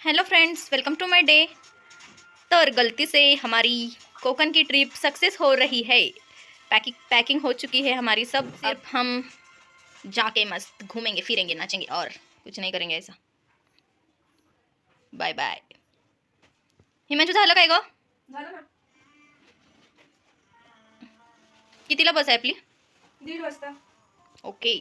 Hello friends, welcome to my day. तो गलती से हमारी कोकन की ट्रिप सक्सेस हो रही है। पैकिंग हो चुकी है हमारी सब। अब हम जाके मस्त घूमेंगे फिरेंगे नाचेंगे और कुछ नहीं करेंगे ऐसा। Bye bye. हिमांशू झालं काय गं? झालं ना. कितीला बस आहे आपली? 1:30 वाजता. ओके.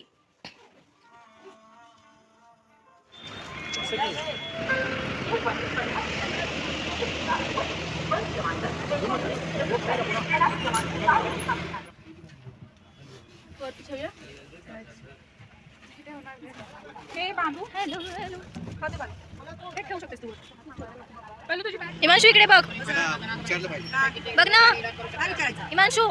हे बांबू. Hello hello. खाते बांबू. हे ठेवू शकतेस तू. पहिलं तुझी बॅग. हिमांशू इकडे बघ. बघ ना काय विचारायचं? Himanshu.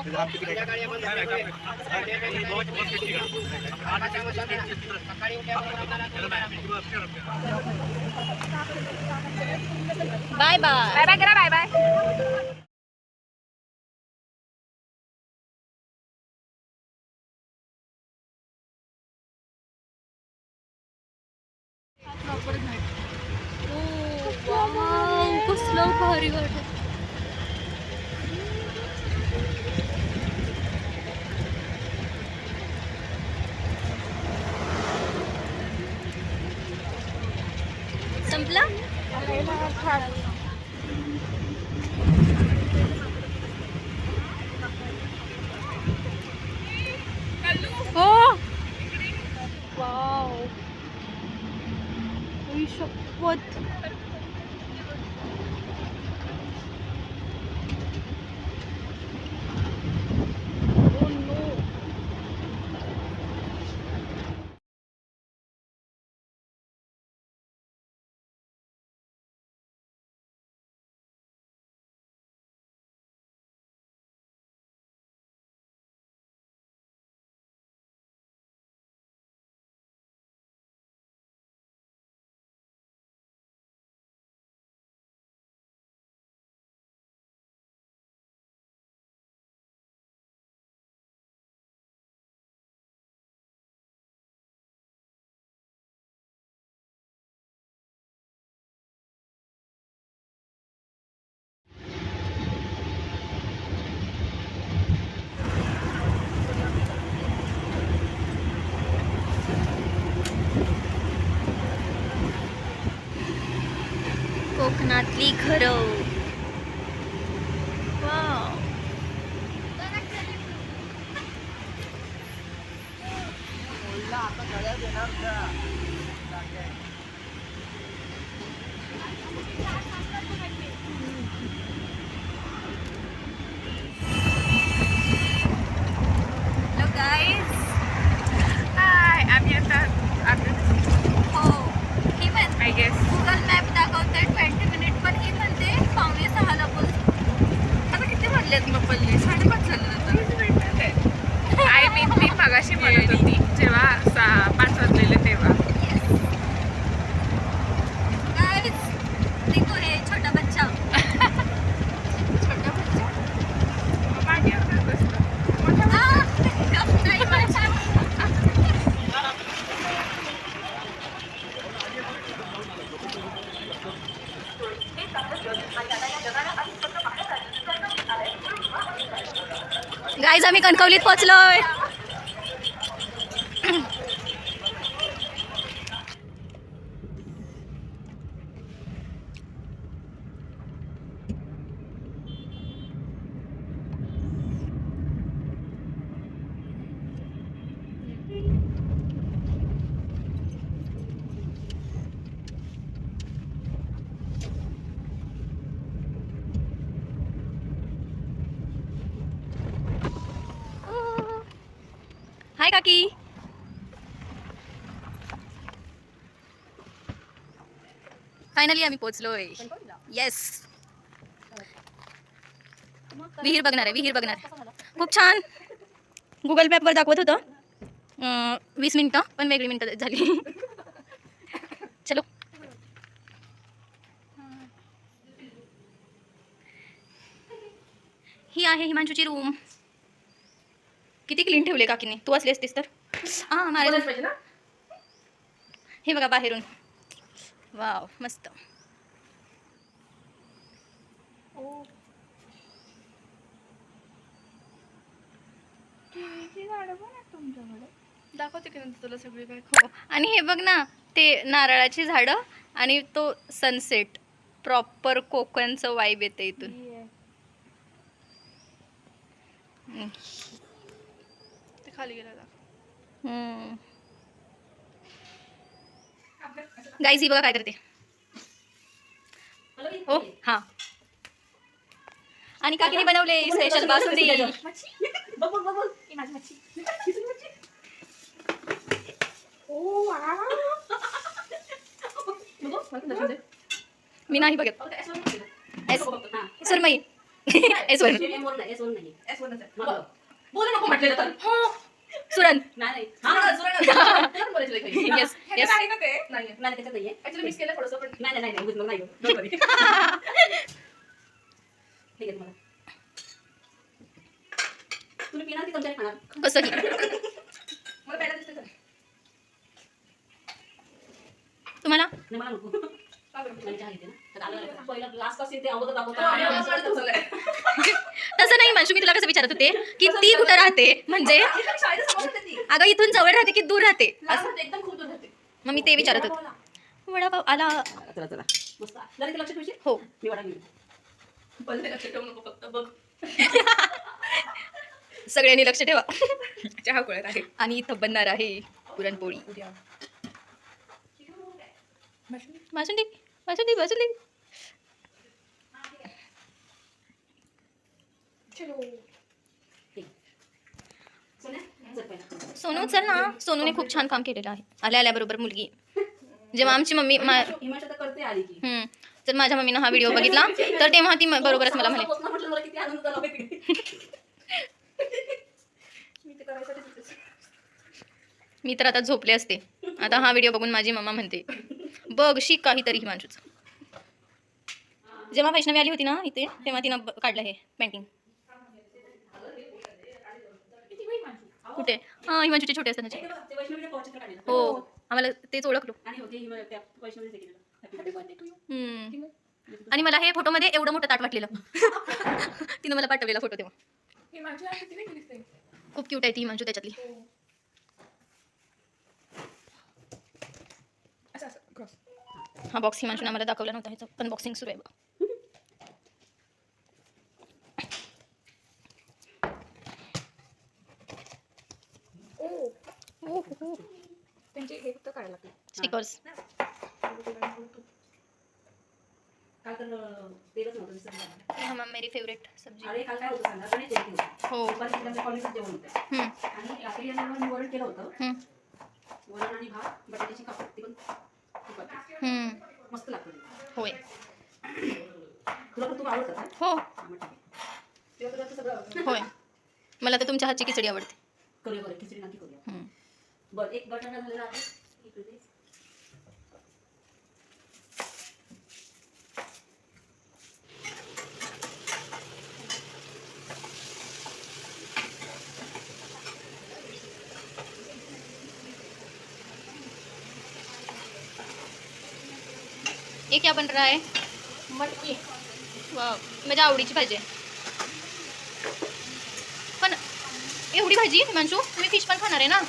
Bye bye. Bye bye करा. Bye bye. कसलं भारी वाटत. संपला. हो. वाव. शपथ. कोकणातली घरं. वाव. Hello guys. हाय. आम्ही आता हो. ही म्हणते आय गेस. गुगल मॅप दाखवते 20 मिनिट, पण ही म्हणते 5:45ला पोहोच. आता किती वाजलेत मग पल्ली? 5:30 झालं आता. 20 मिनिटात आहे. आय मीन मी मगाशी म्हणत होती जेव्हा 5 वाजलेले तेव्हा. गाईज देखो हे छोटा बच्चा. छोटा बच्चा. मागे असं बसतं. नाही माझ्या. गाईज आम्ही कणकवलीत पोहोचलोय. हाय काकी. फायनली आम्ही पोहोचलोय. येस. विहीर बघणार आहे. खूप छान. गुगल मॅपवर दाखवत होतं 20 मिनिटं, पण वेगळी मिनिटं झाली. चलो. ही आहे हिमांशूची रूम. किती क्लीन ठेवले काकीने. तू असली असतीस तर. हे बघा बाहेरून. वाव मस्त. केळीची झाडं पण आहेत तुमच्याकडे. दाखवते की नंतर तुला सगळी काय. हो आणि हे बघ ना, ते नारळाची झाडं आणि तो सनसेट, प्रॉपर कोकणचं वाईब येते इथून. ते खाली गेला दाखव. गाईज ही बघा काय करते. हो हा. आणि काकीने बनवले स्पेशल बासुंदी. मी नाही बघत. सुरमई. सुरण. Yes yes. मिस केलं थोडंसं पण. कसं की मला पहिला दिसतं तर. तुम्हाला तसं नाही मानशू, मी तुला कसं विचारत होते की ती कुठं राहते, म्हणजे अगं इथून जवळ राहते की दूर राहते असं. एकदम खूप दूर राहते. मग मी ते विचारत होते. वडापाव आला. हो पहिले लक्ष ठेवू नको फक्त बघ. सगळ्यांनी लक्ष ठेवा. चहा कोळ्यात आहे. आणि इथं बनणार आहे पुरणपोळी. उद्या. बासुंदी बासुंदी बासुंदी. सोनू चल ना. सोनूने खूप छान काम केलेलं आहे. आल्या आल्याबरोबर मुलगी. जेव्हा आमची मम्मी तर माझ्या मम्मीनं हा व्हिडिओ बघितला तर तेव्हा ती बरोबरच मला म्हणे. मी तर आता झोपले असते. आता हा व्हिडिओ बघून माझी मम्मा म्हणते बघ शिक काहीतरी हिमांशूचं. जेव्हा वैष्णवी आली होती ना इथे तेव्हा तिनं काढलं हे पेंटिंग. कुठे? हा हिमांशूचे छोटे असतानाचे. हो आम्हाला तेच ओळखलो. आणि मला हे फोटोमध्ये एवढं मोठं ताट वाटलेलं. तिनं मला पाठवलेला फोटो तेव्हा. खूप क्यूट आहे ती हिमांशू त्याच्यातली. हा बॉक्स हिमांशूने आम्हाला दाखवला नव्हता. ह्याचं अनबॉक्सिंग सुरू आहे बघ. त्यांचे हे फक्त काढायला लागते. स्टिकर्स. हाँ मेरी फेवरेट सब्जी. हो. मस्त लागतं. होय. तुला पण तूप आवडतं का? हो तेव्हा तुला तर सगळं आवडतं. होय. मला तर तुमच्या हातची खिचडी आवडते. करूया बरं खिचडी नक्की करूया. बरं एक बटाटा झालेला आहे. इकडे दे. ये क्या बन रहा है? मटकी. वाव माझ्या आवडीची भाजी आहे. पण एवढी भाजी हिमांशू तुम्ही फिश पण खाणार आहे ना?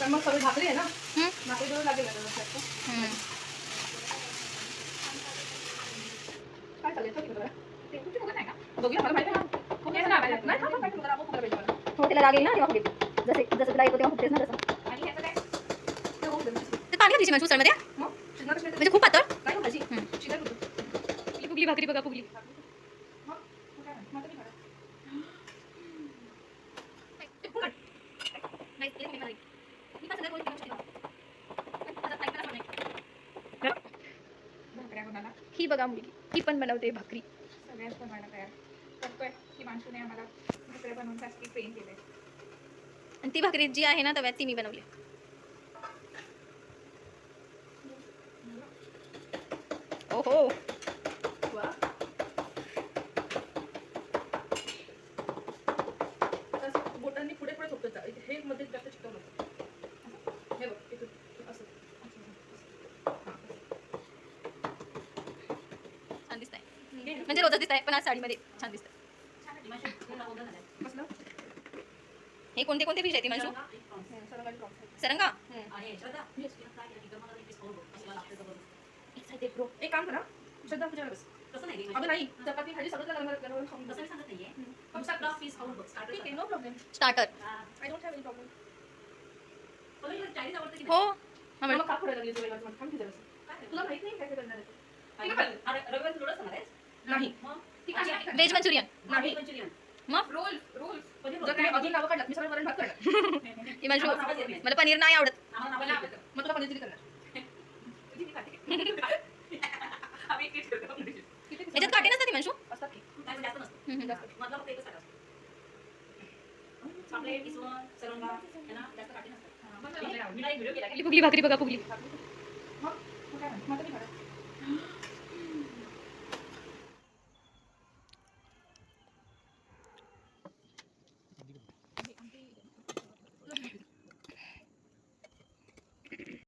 तर मग सगळी भाकरी आहे ना. हम्म. भाकरी जवळ लागेल ना जास्त. काय चालेल तो बघा. ते कुठे बघत नाही का? बघूया मला माहिती आहे ना. खूप येत नाही नाही हा माहिती मला खूप करायचं मला. हो त्याला लागेल ना तेव्हा फुगेल. जसं तुला येतो तेव्हा फुगतेस ना तसं. आणि ह्याचं काय? ते होऊ दे. ते पाणी घालायची हिमांशू उसळमध्ये. मग शिजणार कशी म्हणजे खूप पातळ. नाही भाजी. शिजणार होतं. फुगली भाकरी बघा फुगली. मग काय मग तुम्ही करा. भाकऱ्या कोणाला? ही बघा मुलगी ही पण बनवते भाकरी. सगळ्याच बनवायला तयार करतोय की माणसूने आम्हाला भाकऱ्या बनवून साठी ट्रेन केलंय. आणि ती भाकरी जी आहे ना तव्यात ती मी बनवली. ओहो वा. आता बोटांनी पुढे पुढे थोपटत जा. हे मध्ये जास्त चिकटवलं होतं. हे बघ इथून असं छान दिसतंय. म्हणजे रोजच दिसत आहे पण आज साडीमध्ये छान दिसत. हिमांशू, तुला बोलणं झालंय. कसलं? हे कोणते कोणते फिश आहेत हिमांशू? सरंगाडी प्रॉन्स आहे. सरंगा. आणि श्रद्धा, काय केलं की गं, मला एक piece खाऊन बघ. कशी मला लागते जबरदस्त. Excited bro. एक काम करा, श्रद्धा तुझ्यावर बस. तसं नाही अगं नाही, चपाती भाजी सगळं त्याला गरम खाऊन तसं बस. मी सांगत नाहीये. फक्त आपला piece खाऊन बघ. Starter ठीक आहे, कर. No problem. स्टार्टर. हा. I don't have any problem. तुला इकडे Chinese आवडतं की हो नाही? आवड. मग का पुढे लागली तुला वेगळं? थांब की जरासं. काय तुला माहित नाही काय काय करणार आहे? आणि ठीक आहे. अरे, रविवारी तुला खाणार आहेस? नाही. मग? ठीक आहे, ठीक आहे. Veg Manchurian. नाही. मंचुरियन. मग रोल रोल पनीर जर तुम्ही अजून नावं काढलात मी सगळं वरण भात करणार. हिमांशू आवाज येत नाही. मला पनीर नाही आवडत. आम्हाला मला नावाला आवडतं. मग तुला पनीर चिली करणार. किती खाते? आम्ही किती ठेवतो? किती याच्यात काटे नसतात हिमांशू? असतात की. काय जास्त नसतं. जास्त. मधला फक्त एकच काटा असतो. पापलेट, इसवण, सरंगा, है ना, जास्त काटे नसतात. मग काय मी ना एक व्हिडिओ केला की फुगली भाकरी बघा फुगली. मग काय म्हणतो? मग तुम्ही करा.